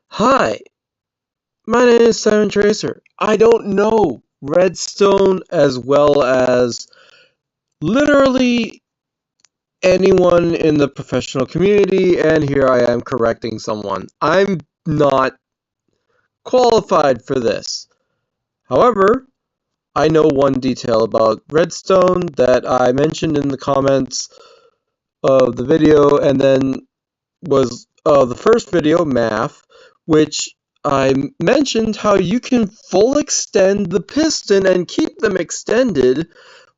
Hi, my name is Simon Tracer. I don't know Redstone as well as literally anyone in the professional community, and here I am correcting someone. I'm not qualified for this. However, I know one detail about Redstone that I mentioned in the comments of the video, and then was the first video, math, which I mentioned how you can full extend the piston and keep them extended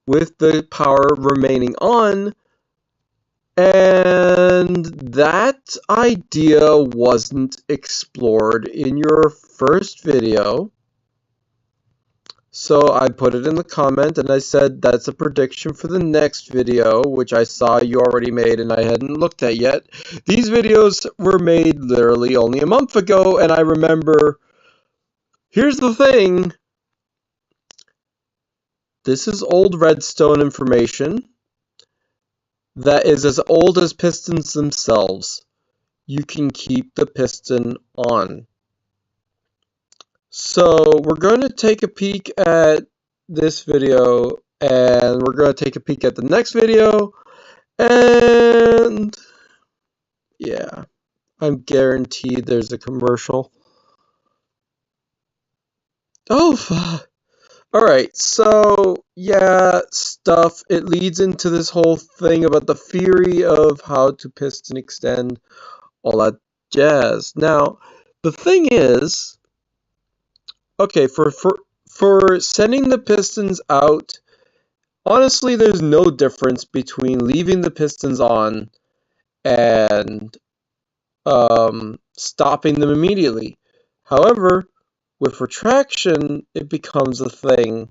with the power remaining on, and that idea wasn't explored in your first video. So I put it in the comment and I said that's a prediction for the next video, which I saw you already made and I hadn't looked at yet. These videos were made literally only a month ago, and I remember, here's the thing, this is old redstone information that is as old as pistons themselves. You can keep the piston on. So we're going to take a peek at this video, and we're going to take a peek at the next video, and yeah, I'm guaranteed there's a commercial. Oh, alright, so yeah, stuff, it leads into this whole thing about the theory of how to piston extend, all that jazz. Now, the thing is, okay, for sending the pistons out, honestly, there's no difference between leaving the pistons on and stopping them immediately. However, with retraction, it becomes a thing,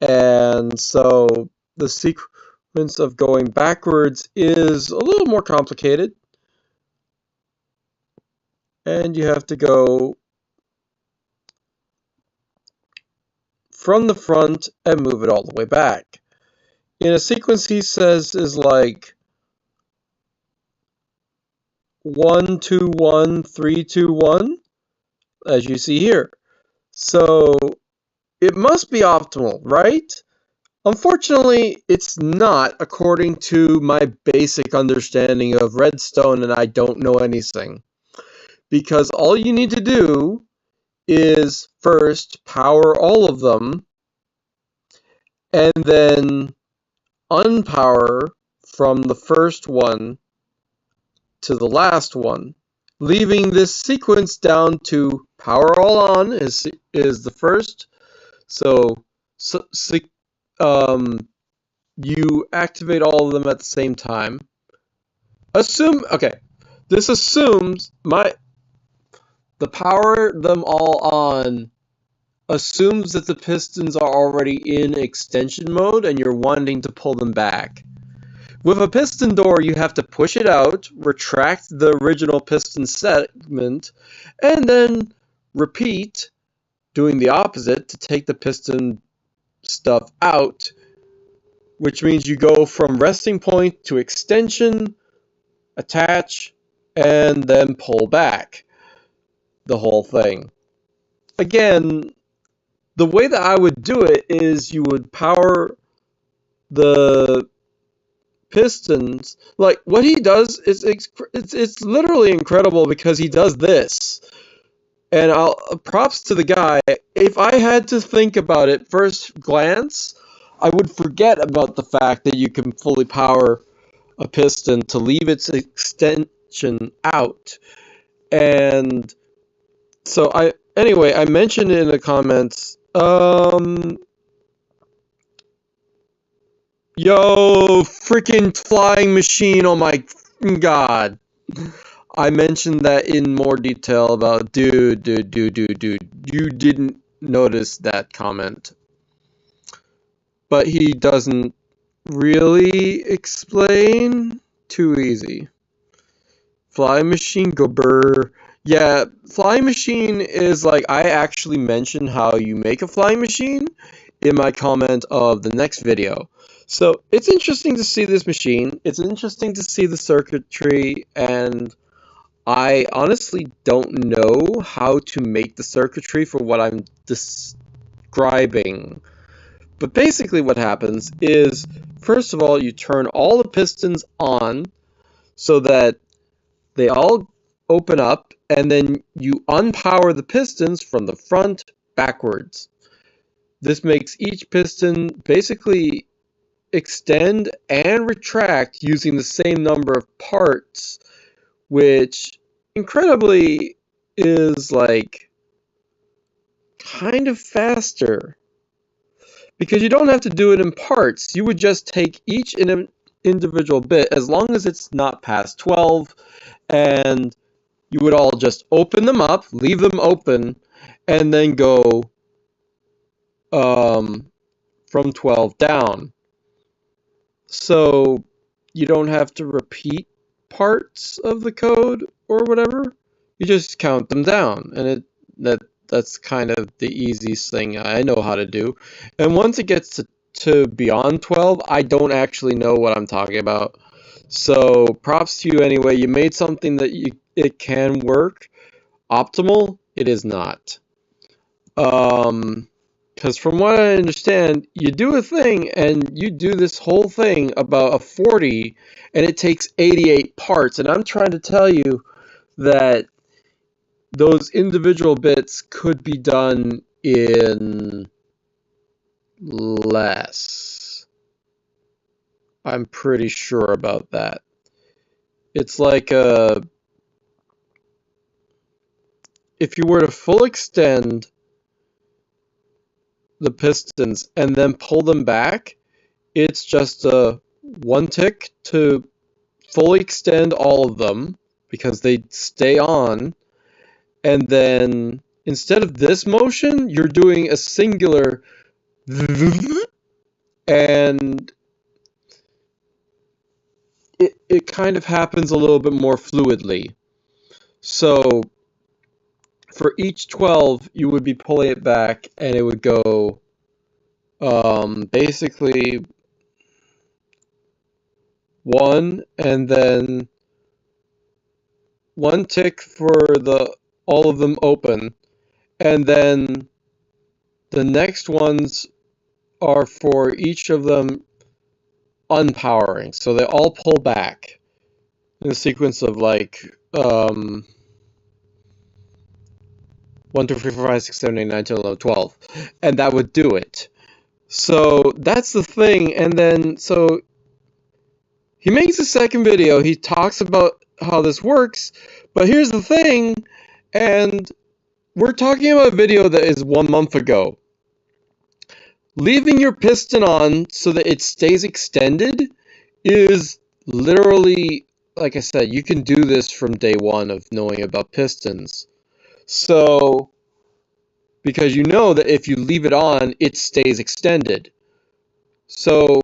and so the sequence of going backwards is a little more complicated, and you have to go from the front and move it all the way back. In a sequence he says is like 1 2 1 3 2 1, as you see here. So it must be optimal, right? Unfortunately, it's not, according to my basic understanding of redstone, and I don't know anything. Because all you need to do is first power all of them, and then unpower from the first one to the last one, leaving this sequence down to power all on is the first. So you activate all of them at the same time. This assumes the power them all on assumes that the pistons are already in extension mode and you're wanting to pull them back. With a piston door, you have to push it out, retract the original piston segment, and then repeat, doing the opposite, to take the piston stuff out, which means you go from resting point to extension, attach, and then pull back the whole thing. Again, the way that I would do it is you would power the pistons. Like, what he does is it's literally incredible, because he does this. And props to the guy. If I had to think about it first glance, I would forget about the fact that you can fully power a piston to leave its extension out. And so I mentioned it in the comments. Yo, freaking flying machine, oh my god. I mentioned that in more detail about dude. You didn't notice that comment. But he doesn't really explain. Too easy. Flying machine, go burr. Yeah, flying machine is like, I actually mentioned how you make a flying machine in my comment of the next video. So it's interesting to see this machine. It's interesting to see the circuitry, and I honestly don't know how to make the circuitry for what I'm describing. But basically what happens is, first of all, you turn all the pistons on so that they all open up, and then you unpower the pistons from the front backwards. This makes each piston basically extend and retract using the same number of parts, which incredibly is like kind of faster because you don't have to do it in parts. You would just take each individual bit, as long as it's not past 12, and you would all just open them up, leave them open, and then go from 12 down. So you don't have to repeat parts of the code or whatever. You just count them down, and that's kind of the easiest thing I know how to do. And once it gets to beyond 12, I don't actually know what I'm talking about. So props to you anyway. You made something that it can work. Optimal, it is not. Because from what I understand, you do a thing and you do this whole thing about a 40, and it takes 88 parts. And I'm trying to tell you that those individual bits could be done in less. I'm pretty sure about that. It's like if you were to full extend the pistons and then pull them back, it's just a one tick to fully extend all of them because they stay on, and then instead of this motion, you're doing a singular and it kind of happens a little bit more fluidly. So for each 12, you would be pulling it back, and it would go basically one, and then one tick for all of them open, and then the next ones are for each of them unpowering. So they all pull back in a sequence of like 1, 2, 3, 4, 5, 6, 7, 8, 9, 10, 11, 12. And that would do it. So that's the thing. And then, so he makes a second video. He talks about how this works. But here's the thing. And we're talking about a video that is 1 month ago. Leaving your piston on so that it stays extended is literally, like I said, you can do this from day one of knowing about pistons. So, because you know that if you leave it on, it stays extended. So,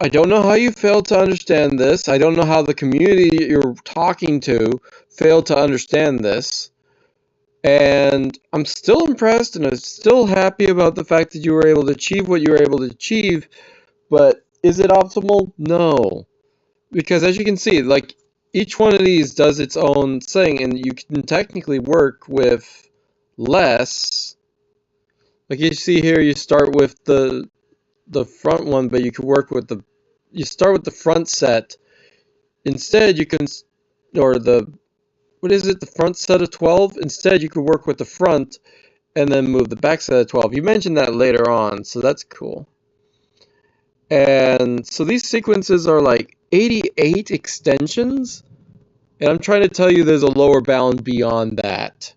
I don't know how you failed to understand this. I don't know how the community you're talking to failed to understand this. And I'm still impressed, and I'm still happy about the fact that you were able to achieve what you were able to achieve. But is it optimal? No. Because as you can see, like, each one of these does its own thing, and you can technically work with less. Like you see here, you start with the front one, but you can work with you start with the front set. Instead, you can, or what is it, the front set of 12? Instead, you could work with the front and then move the back set of 12. You mentioned that later on, so that's cool. And so these sequences are like 88 extensions, and I'm trying to tell you there's a lower bound beyond that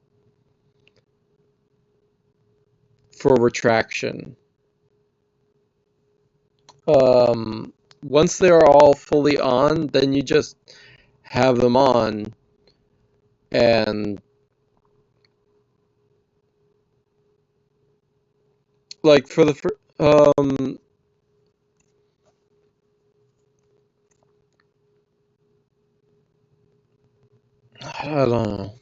for retraction. Once they're all fully on, then you just have them on, and like for the I don't know.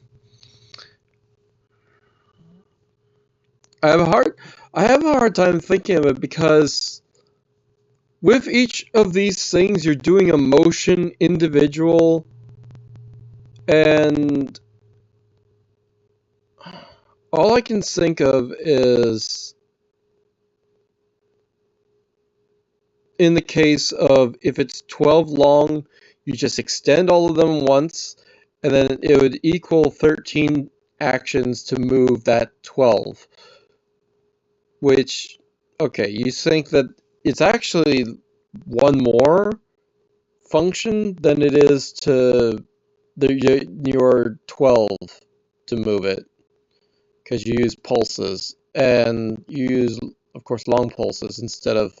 I have a hard time thinking of it because with each of these things, you're doing a motion individual, and all I can think of is in the case of if it's 12 long, you just extend all of them once, and then it would equal 13 actions to move that 12. Which, okay, you think that it's actually one more function than it is to your 12 to move it, because you use pulses, and you use, of course, long pulses instead of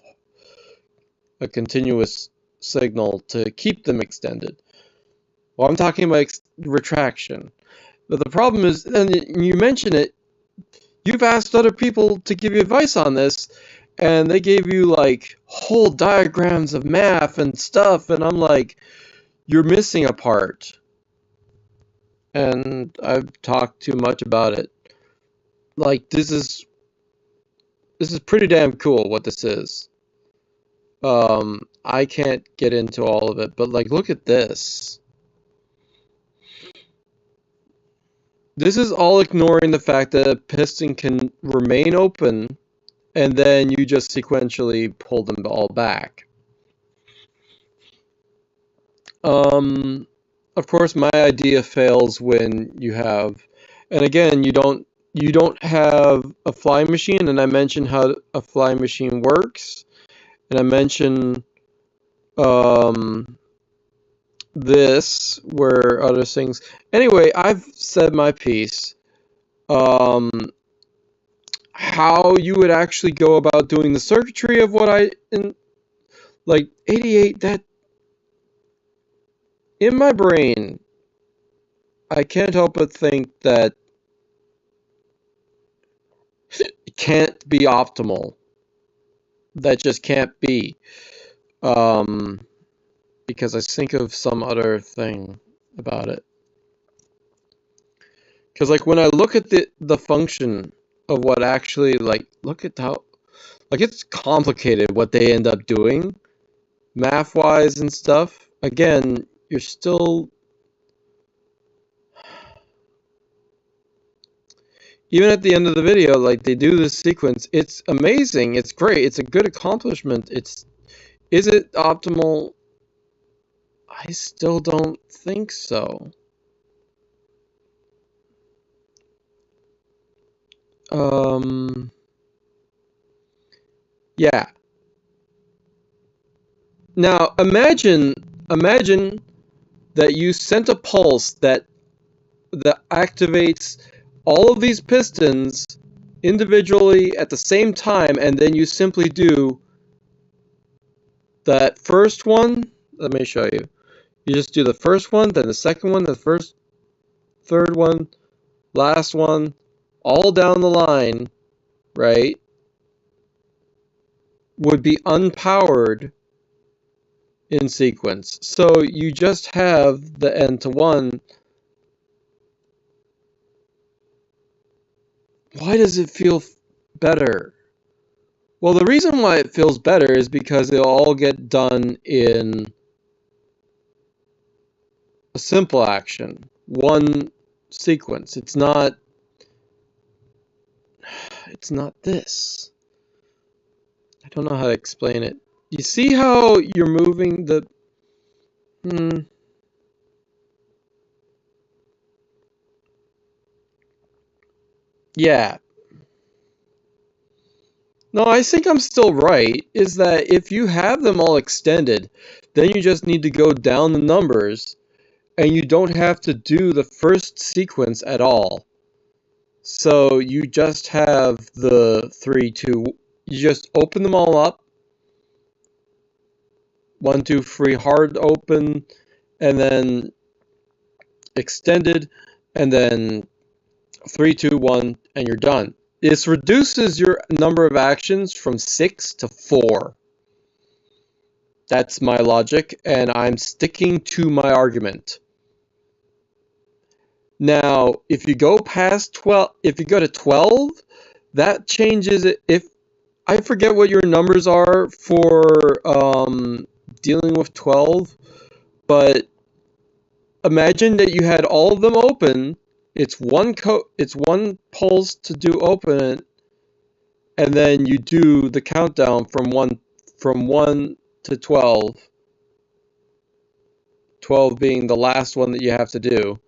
a continuous signal to keep them extended. Well, I'm talking about retraction. But the problem is, and you mention it, you've asked other people to give you advice on this, and they gave you like whole diagrams of math and stuff, and I'm like, you're missing a part. And I've talked too much about it. Like, this is pretty damn cool what this is. I can't get into all of it, but like, look at this. This is all ignoring the fact that a piston can remain open, and then you just sequentially pull them all back. Of course, my idea fails when you have, and again, you don't have a flying machine, and I mentioned how a flying machine works, and I mentioned this, where other things. Anyway, I've said my piece. How you would actually go about doing the circuitry of what like 88, that in my brain, I can't help but think that it can't be optimal. That just can't be. Because I think of some other thing about it. Because like when I look at the function of what actually, like, look at how, like, it's complicated what they end up doing, math-wise and stuff. Again, you're still, even at the end of the video, like, they do this sequence. It's amazing. It's great. It's a good accomplishment. Is it optimal? I still don't think so. Yeah. Now, imagine that you sent a pulse that activates all of these pistons individually at the same time, and then you simply do that first one. Let me show you. You just do the first one, then the second one, the first, third one, last one, all down the line, right? Would be unpowered in sequence. So you just have the N to 1. Why does it feel better? Well, the reason why it feels better is because it'll all get done in a simple action, one sequence. It's not this. I don't know how to explain it. You see how you're moving the yeah. No, I think I'm still right, is that if you have them all extended, then you just need to go down the numbers, and you don't have to do the first sequence at all. So you just have the 3, 2, you just open them all up. 1, 2, 3, hard open, and then extended, and then 3, 2, 1, and you're done. This reduces your number of actions from 6 to 4. That's my logic, and I'm sticking to my argument. Now, if you go past 12, if you go to 12, That changes it. If I forget what your numbers are for dealing with 12, but imagine that you had all of them open. It's one pulse to do open it, and then you do the countdown from 1 to 12. 12 being the last one that you have to do.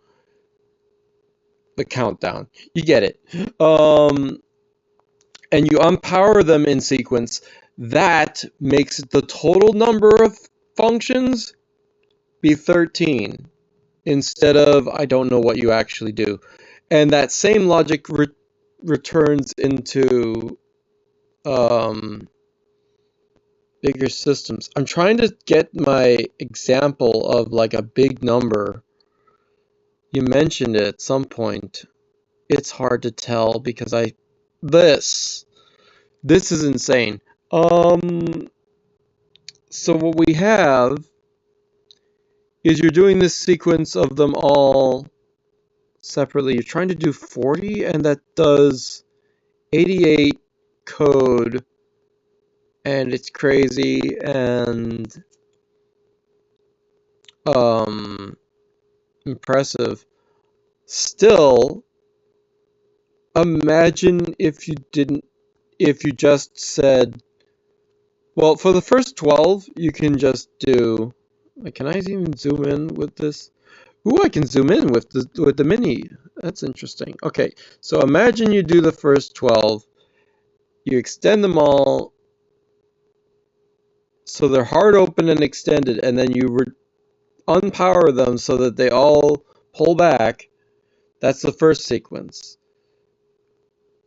The countdown. You get it. And you unpower them in sequence. That makes the total number of functions be 13 instead of I don't know what you actually do. And that same logic returns into bigger systems. I'm trying to get my example of like a big number. You mentioned it at some point. It's hard to tell because this is insane. So what we have is you're doing this sequence of them all separately. You're trying to do 40, and that does 88 code, and it's crazy and impressive. Still, imagine if you just said, well, for the first 12, you can just do, like, can I even zoom in with this? Ooh, I can zoom in with the mini. That's interesting. Okay, so imagine you do the first 12, you extend them all so they're hard open and extended, and then you unpower them so that they all pull back. That's the first sequence.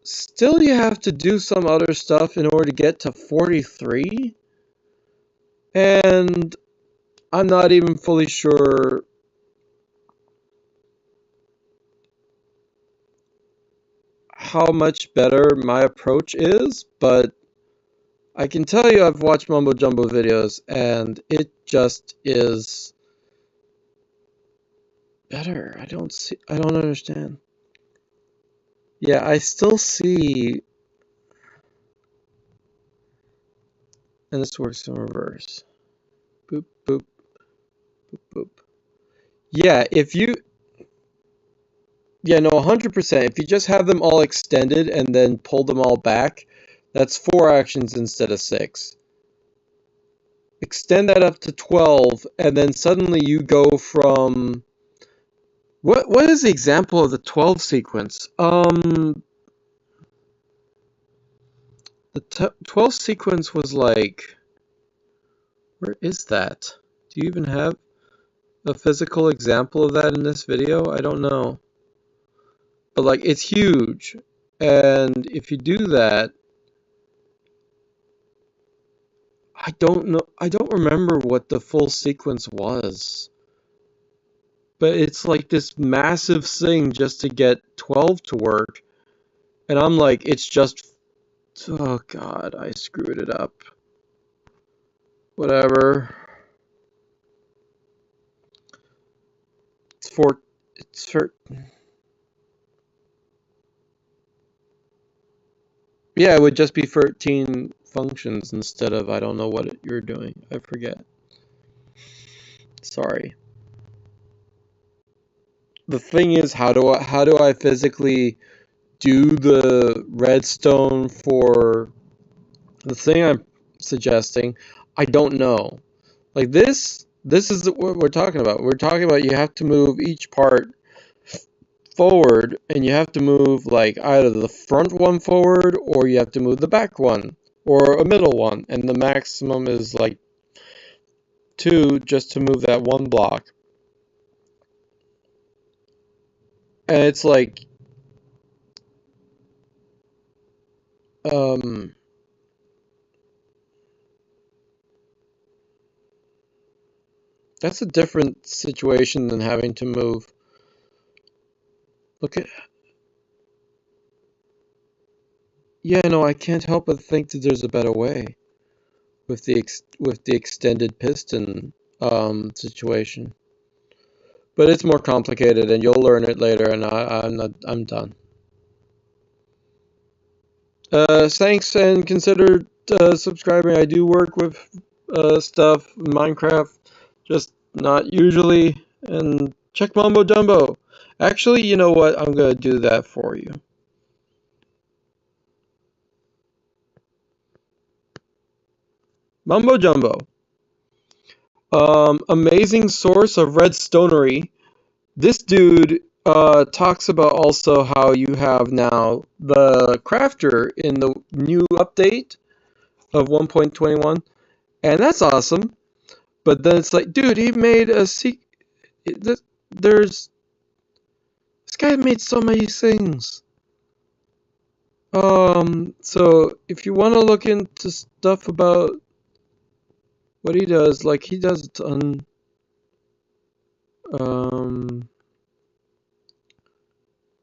Still, you have to do some other stuff in order to get to 43, and I'm not even fully sure how much better my approach is, but I can tell you I've watched Mumbo Jumbo videos, and it just is better. I don't understand. Yeah, I still see, and this works in reverse. Boop, boop, boop, boop. Yeah, no, 100%. If you just have them all extended and then pull them all back, that's 4 actions instead of 6. Extend that up to 12, and then suddenly you go from... What is the example of the 12 sequence? The 12 sequence was like... Where is that? Do you even have a physical example of that in this video? I don't know. But like, it's huge. And if you do that, I don't know. I don't remember what the full sequence was. But it's like this massive thing just to get 12 to work. And I'm like, it's just... Oh god, I screwed it up. Whatever. It's for... Yeah, it would just be 13 functions instead of I don't know what you're doing. I forget. Sorry. The thing is, how do I physically do the redstone for the thing I'm suggesting? I don't know. Like this is what we're talking about. We're talking about you have to move each part forward, and you have to move like either the front one forward or you have to move the back one or a middle one, and the maximum is like 2 just to move that one block. And it's like that's a different situation than having to move. Look at... Yeah, no, I can't help but think that there's a better way with the extended piston situation. But it's more complicated, and you'll learn it later. And I'm done. Thanks, and consider subscribing. I do work with stuff, Minecraft, just not usually. And check Mumbo Jumbo. Actually, you know what? I'm gonna do that for you. Mumbo Jumbo. Amazing source of redstonery. This dude talks about also how you have now the crafter in the new update of 1.21, and that's awesome. But then it's like, dude, he made a there's this guy made so many things. So if you want to look into stuff about what he does, like he does a ton.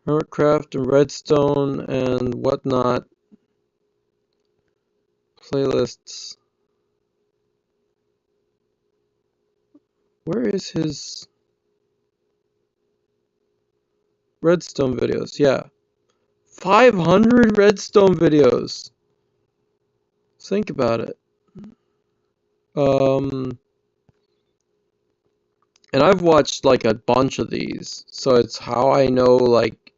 Hermitcraft and Redstone and whatnot playlists. Where is his Redstone videos? Yeah. 500 Redstone videos. Think about it. And I've watched like a bunch of these, so it's how I know like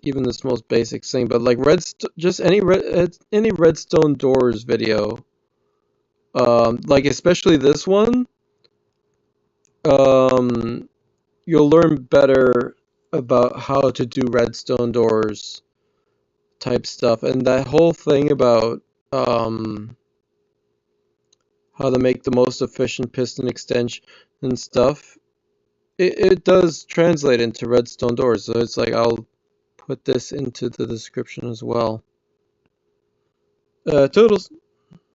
even this most basic thing. But like just any Redstone doors video, like especially this one, you'll learn better about how to do redstone doors type stuff, and that whole thing about how to make the most efficient piston extension and stuff, it does translate into redstone doors. So it's like I'll put this into the description as well. Toodles.